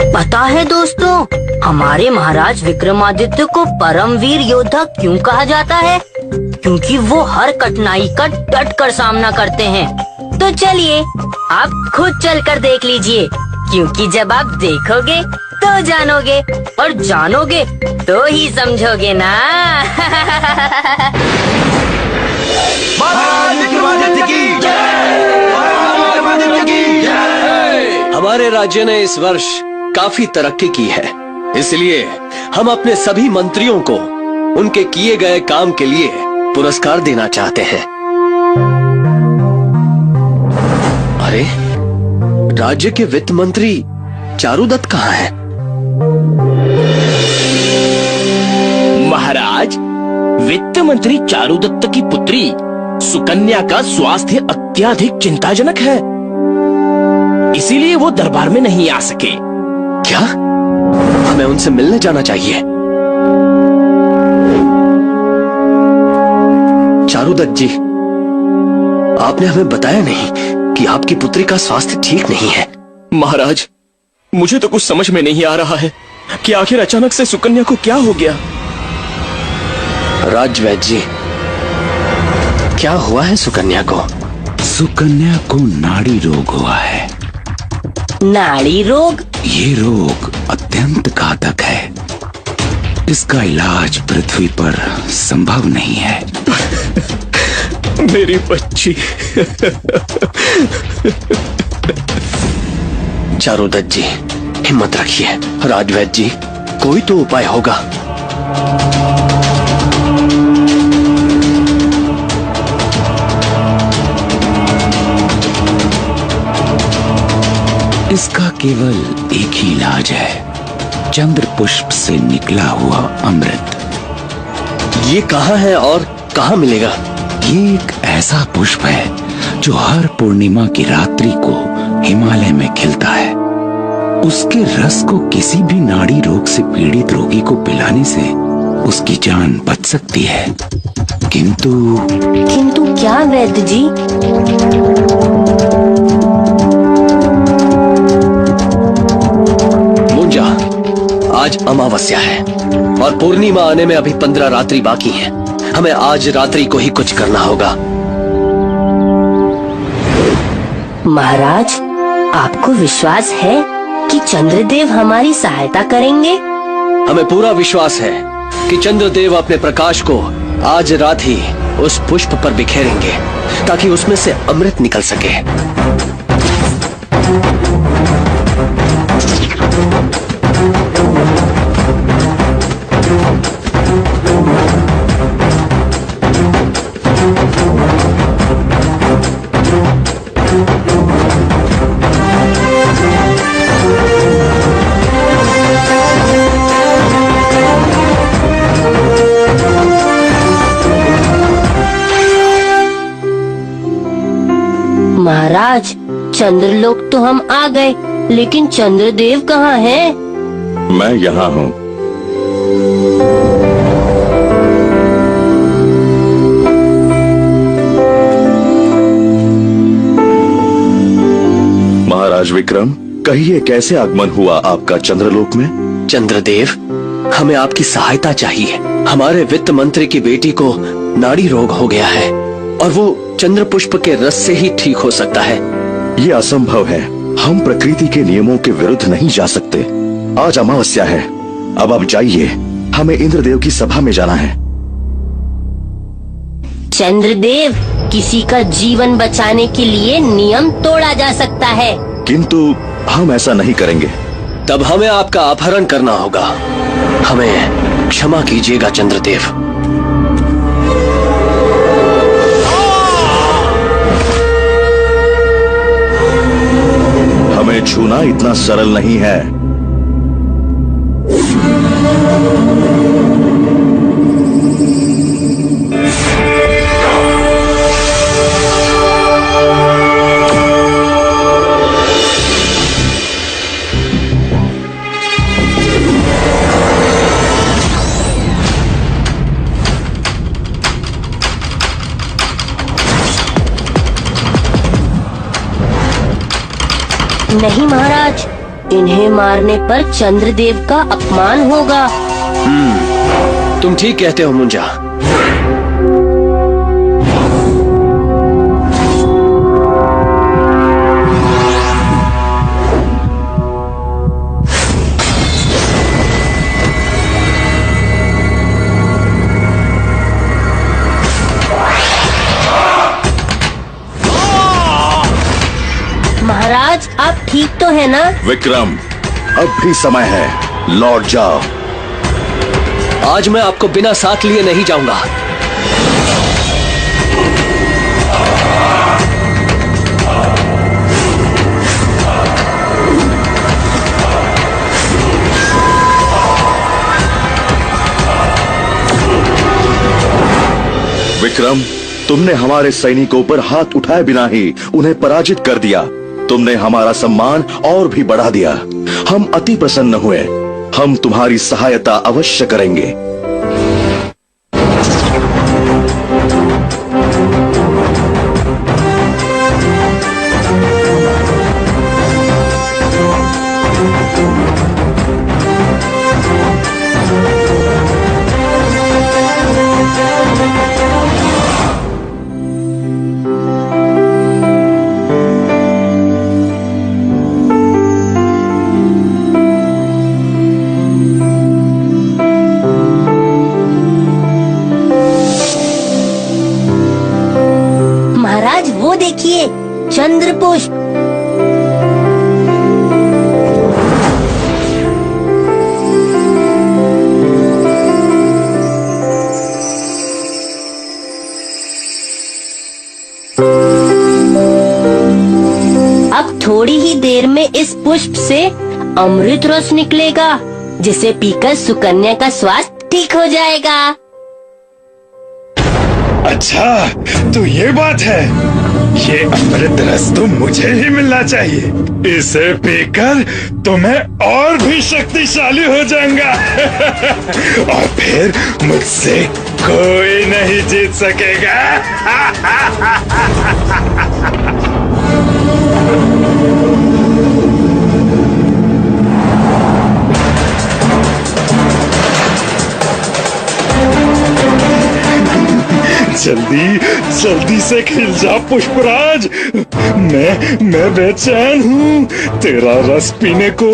पता है दोस्तों, हमारे महाराज विक्रमादित्य को परमवीर योद्धा क्यों कहा जाता है? क्योंकि वो हर कठिनाई का डट कर सामना करते हैं। तो चलिए आप खुद चलकर देख लीजिए, क्योंकि जब आप देखोगे तो जानोगे, और जानोगे तो ही समझोगे ना। महाराज विक्रमादित्य की जय! महाराज विक्रमादित्य की जय! हमारे राज्य ने इस वर्ष काफी तरक्की की है, इसलिए हम अपने सभी मंत्रियों को उनके किए गए काम के लिए पुरस्कार देना चाहते हैं। अरे, राज्य के वित्त मंत्री चारुदत्त कहाँ है? महाराज, वित्त मंत्री चारुदत्त की पुत्री सुकन्या का स्वास्थ्य अत्यधिक चिंताजनक है, इसीलिए वो दरबार में नहीं आ सके। क्या? हमें उनसे मिलने जाना चाहिए। चारुदत्त जी, आपने हमें बताया नहीं कि आपकी पुत्री का स्वास्थ्य ठीक नहीं है। महाराज, मुझे तो कुछ समझ में नहीं आ रहा है कि आखिर अचानक से सुकन्या को क्या हो गया। राजवैद्य जी, क्या हुआ है सुकन्या को? सुकन्या को नाड़ी रोग हुआ है। नाड़ी रोग? ये रोग अत्यंत घातक है। इसका इलाज पृथ्वी पर संभव नहीं है। मेरी बच्ची। चारुदत्त जी, हिम्मत रखिए। राजवैद्य जी, कोई तो उपाय होगा। इसका केवल एक ही इलाज है, चंद्र पुष्प से निकला हुआ अमृत। ये कहाँ है और कहाँ मिलेगा? ये एक ऐसा पुष्प है जो हर पूर्णिमा की रात्रि को हिमालय में खिलता है। उसके रस को किसी भी नाड़ी रोग से पीड़ित रोगी को पिलाने से उसकी जान बच सकती है। किंतु क्या वैद्य जी? मुंजा, आज अमावस्या है और पूर्णिमा आने में अभी 15 रात्रि बाकी हैं। हमें आज रात्रि को ही कुछ करना होगा। महाराज, आपको विश्वास है कि चंद्रदेव हमारी सहायता करेंगे? हमें पूरा विश्वास है कि चंद्रदेव अपने प्रकाश को आज रात ही उस पुष्प पर बिखेरेंगे, ताकि उसमें से अमृत निकल सके। महाराज, चंद्रलोक तो हम आ गए, लेकिन चंद्रदेव कहाँ हैं? मैं यहाँ हूँ। महाराज विक्रम, कहिए कैसे आगमन हुआ आपका चंद्रलोक में? चंद्रदेव, हमें आपकी सहायता चाहिए। हमारे वित्त मंत्री की बेटी को नाड़ी रोग हो गया है और वो चंद्र पुष्प के रस से ही ठीक हो सकता है। ये असंभव है। हम प्रकृति के नियमों के विरुद्ध नहीं जा सकते। आज अमावस्या है। अब आप जाइए, हमें इंद्रदेव की सभा में जाना है। चंद्रदेव, किसी का जीवन बचाने के लिए नियम तोड़ा जा सकता है, किंतु हम ऐसा नहीं करेंगे। तब हमें आपका अपहरण करना होगा। हमें क्षमा कीजिएगा चंद्रदेव। हमें छूना इतना सरल नहीं है। नहीं महाराज, इन्हें मारने पर चंद्रदेव का अपमान होगा। तुम ठीक कहते हो मुंजा। महाराज आप ठीक तो है ना? विक्रम, अब भी समय है, लौट जाओ। आज मैं आपको बिना साथ लिए नहीं जाऊंगा। विक्रम, तुमने हमारे सैनिकों पर हाथ उठाए बिना ही उन्हें पराजित कर दिया। तुमने हमारा सम्मान और भी बढ़ा दिया। हम अति प्रसन्न हुए। हम तुम्हारी सहायता अवश्य करेंगे। महाराज वो देखिए, चंद्र पुष्प। अब थोड़ी ही देर में इस पुष्प से अमृत रस निकलेगा, जिसे पीकर सुकन्या का स्वास्थ्य ठीक हो जाएगा। अच्छा, तो ये बात है। ये अमृत रस तो मुझे ही मिलना चाहिए। इसे पीकर तो मैं और भी शक्तिशाली हो जाऊंगा। और फिर मुझसे कोई नहीं जीत सकेगा। जल्दी जल्दी से खिल जा पुष्पराज। मैं बेचैन हूँ तेरा रस पीने को।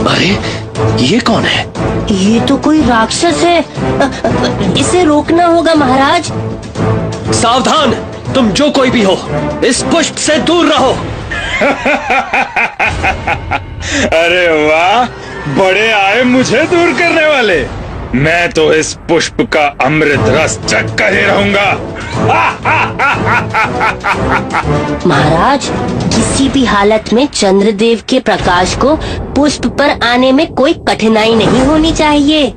अरे ये कौन है? ये तो कोई राक्षस है। इसे रोकना होगा महाराज। सावधान, तुम जो कोई भी हो, इस पुष्प से दूर रहो। अरे वाह, बड़े आए मुझे दूर करने वाले। मैं तो इस पुष्प का अमृत रस चख कर ही रहूंगा। महाराज, किसी भी हालत में चंद्रदेव के प्रकाश को पुष्प पर आने में कोई कठिनाई नहीं होनी चाहिए।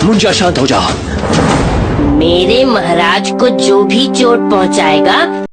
मुंजा शांत हो जाओ। मेरे महाराज को जो भी चोट पहुंचाएगा